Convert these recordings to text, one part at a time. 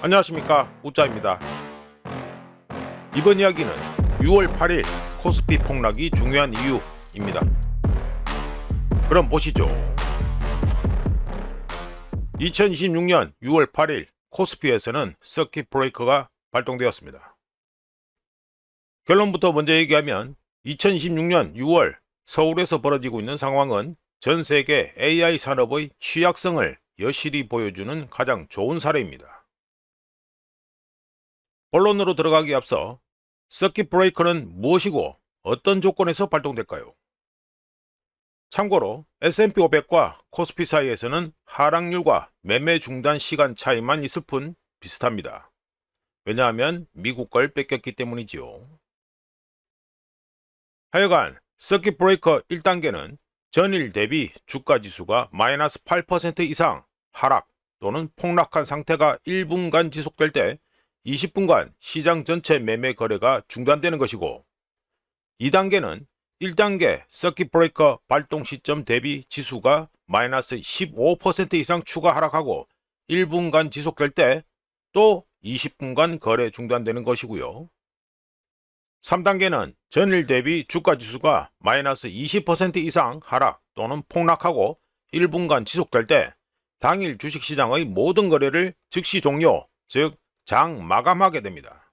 안녕하십니까, 우짜입니다. 이번 이야기는 6월 8일 코스피 폭락이 중요한 이유입니다. 그럼 보시죠. 2026년 6월 8일 코스피에서는 서킷 브레이커가 발동되었습니다. 결론부터 먼저 얘기하면 2026년 6월 서울에서 벌어지고 있는 상황은 전 세계 AI 산업의 취약성을 여실히 보여주는 가장 좋은 사례입니다. 본론으로 들어가기 앞서 서킷 브레이커는 무엇이고 어떤 조건에서 발동될까요? 참고로 S&P 500과 코스피 사이에서는 하락률과 매매 중단 시간 차이만 있을 뿐 비슷합니다. 왜냐하면 미국 걸 뺏겼기 때문이지요. 하여간 서킷 브레이커 1단계는 전일 대비 주가지수가 마이너스 8% 이상 하락 또는 폭락한 상태가 1분간 지속될 때 20분간 시장 전체 매매 거래가 중단되는 것이고, 2단계는 1단계 서킷 브레이커 발동 시점 대비 지수가 마이너스 15% 이상 추가 하락하고 1분간 지속될 때 또 20분간 거래 중단되는 것이고요. 3단계는 전일 대비 주가 지수가 마이너스 20% 이상 하락 또는 폭락하고 1분간 지속될 때 당일 주식시장의 모든 거래를 즉시 종료, 즉 장 마감하게 됩니다.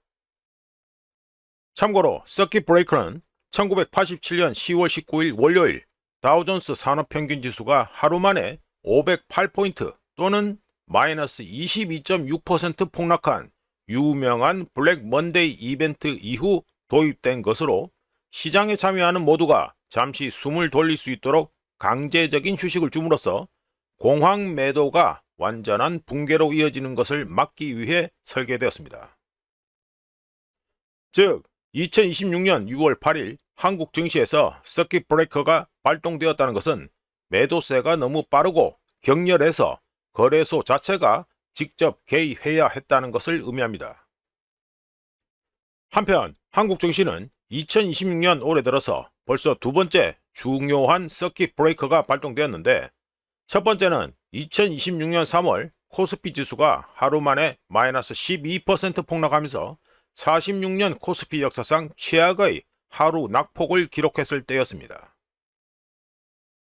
참고로 서킷 브레이커는 1987년 10월 19일 월요일 다우존스 산업평균지수가 하루 만에 508포인트 또는 마이너스 22.6% 폭락한 유명한 블랙 먼데이 이벤트 이후 도입된 것으로 시장에 참여하는 모두가 잠시 숨을 돌릴 수 있도록 강제적인 휴식을 줌으로써 공황 매도가 완전한 붕괴로 이어지는 것을 막기 위해 설계되었습니다. 즉 2026년 6월 8일 한국 증시에서 서킷 브레이커가 발동되었다는 것은 매도세가 너무 빠르고 격렬해서 거래소 자체가 직접 개입해야 했다는 것을 의미합니다. 한편 한국 증시는 2026년 올해 들어서 벌써 두 번째 중요한 서킷 브레이커가 발동되었는데, 첫 번째는 2026년 3월 코스피 지수가 하루 만에 마이너스 12% 폭락하면서 46년 코스피 역사상 최악의 하루 낙폭을 기록했을 때였습니다.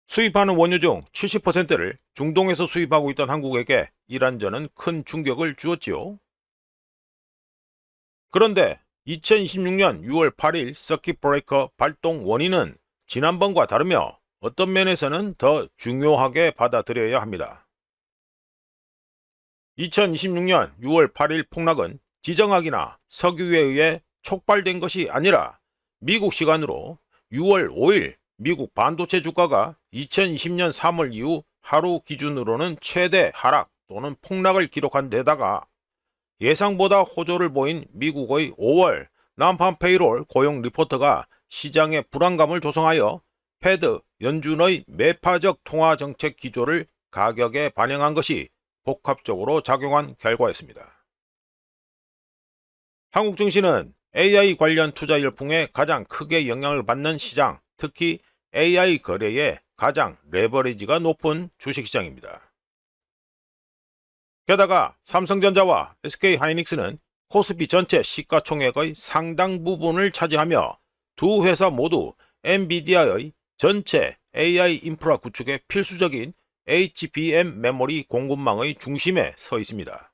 수입하는 원유 중 70%를 중동에서 수입하고 있던 한국에게 이란전은 큰 충격을 주었지요. 그런데 2026년 6월 8일 서킷 브레이커 발동 원인은 지난번과 다르며 어떤 면에서는 더 중요하게 받아들여야 합니다. 2026년 6월 8일 폭락은 지정학이나 석유에 의해 촉발된 것이 아니라 미국 시간으로 6월 5일 미국 반도체 주가가 2020년 3월 이후 하루 기준으로는 최대 하락 또는 폭락을 기록한 데다가 예상보다 호조를 보인 미국의 5월 난판 페이롤 고용 리포트가 시장의 불안감을 조성하여 패드 연준의 매파적 통화 정책 기조를 가격에 반영한 것이 복합적으로 작용한 결과였습니다. 한국 증시는 AI 관련 투자 열풍에 가장 크게 영향을 받는 시장, 특히 AI 거래에 가장 레버리지가 높은 주식시장입니다. 게다가 삼성전자와 SK하이닉스는 코스피 전체 시가총액의 상당 부분을 차지하며 두 회사 모두 엔비디아의 전체 AI 인프라 구축에 필수적인 HBM 메모리 공급망의 중심에 서 있습니다.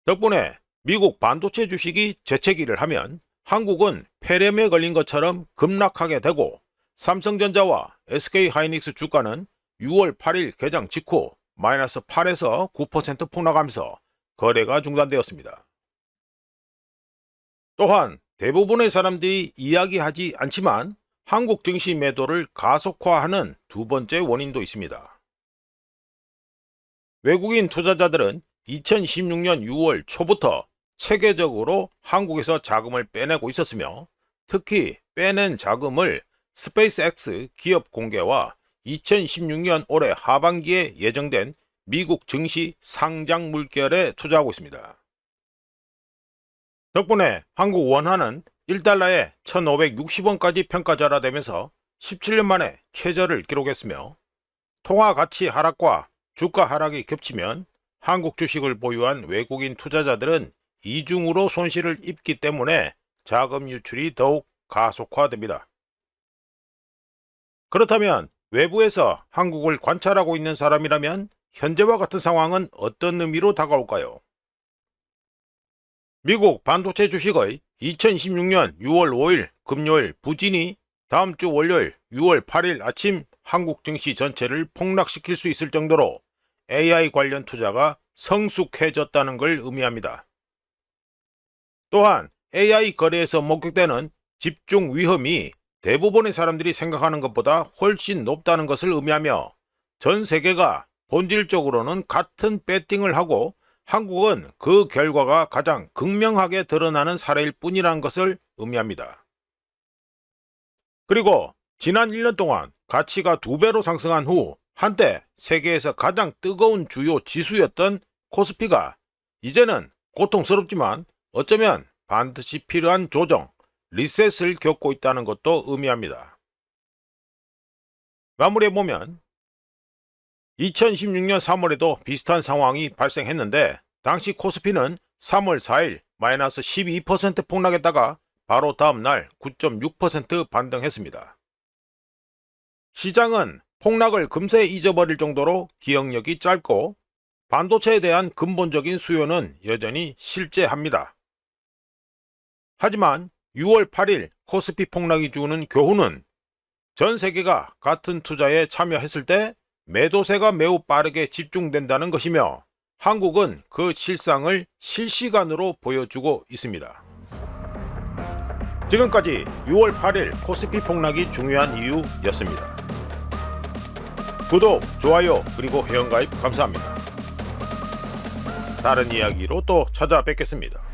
덕분에 미국 반도체 주식이 재채기를 하면 한국은 폐렴에 걸린 것처럼 급락하게 되고, 삼성전자와 SK하이닉스 주가는 6월 8일 개장 직후 마이너스 8에서 9% 폭락하면서 거래가 중단되었습니다. 또한 대부분의 사람들이 이야기하지 않지만 한국 증시 매도를 가속화하는 두 번째 원인도 있습니다. 외국인 투자자들은 2016년 6월 초부터 체계적으로 한국에서 자금을 빼내고 있었으며, 특히 빼낸 자금을 스페이스X 기업 공개와 2016년 올해 하반기에 예정된 미국 증시 상장 물결에 투자하고 있습니다. 덕분에 한국 원화는 1달러에 1,560원까지 평가절하되면서 17년 만에 최저를 기록했으며, 통화 가치 하락과 주가 하락이 겹치면 한국 주식을 보유한 외국인 투자자들은 이중으로 손실을 입기 때문에 자금 유출이 더욱 가속화됩니다. 그렇다면 외부에서 한국을 관찰하고 있는 사람이라면 현재와 같은 상황은 어떤 의미로 다가올까요? 미국 반도체 주식의 2026년 6월 5일 금요일 부진이 다음 주 월요일 6월 8일 아침 한국 증시 전체를 폭락시킬 수 있을 정도로 AI 관련 투자가 성숙해졌다는 걸 의미합니다. 또한 AI 거래에서 목격되는 집중 위험이 대부분의 사람들이 생각하는 것보다 훨씬 높다는 것을 의미하며 전 세계가 본질적으로는 같은 배팅을 하고 한국은 그 결과가 가장 극명하게 드러나는 사례일 뿐이라는 것을 의미합니다. 그리고 지난 1년 동안 가치가 2배로 상승한 후 한때 세계에서 가장 뜨거운 주요 지수였던 코스피가 이제는 고통스럽지만 어쩌면 반드시 필요한 조정, 리셋을 겪고 있다는 것도 의미합니다. 마무리해보면 2016년 3월에도 비슷한 상황이 발생했는데 당시 코스피는 3월 4일 마이너스 12% 폭락했다가 바로 다음 날 9.6% 반등했습니다. 시장은 폭락을 금세 잊어버릴 정도로 기억력이 짧고 반도체에 대한 근본적인 수요는 여전히 실재합니다. 하지만 6월 8일 코스피 폭락이 주는 교훈은 전 세계가 같은 투자에 참여했을 때 매도세가 매우 빠르게 집중된다는 것이며 한국은 그 실상을 실시간으로 보여주고 있습니다. 지금까지 6월 8일 코스피 폭락이 중요한 이유였습니다. 구독, 좋아요, 그리고 회원가입 감사합니다. 다른 이야기로 또 찾아뵙겠습니다.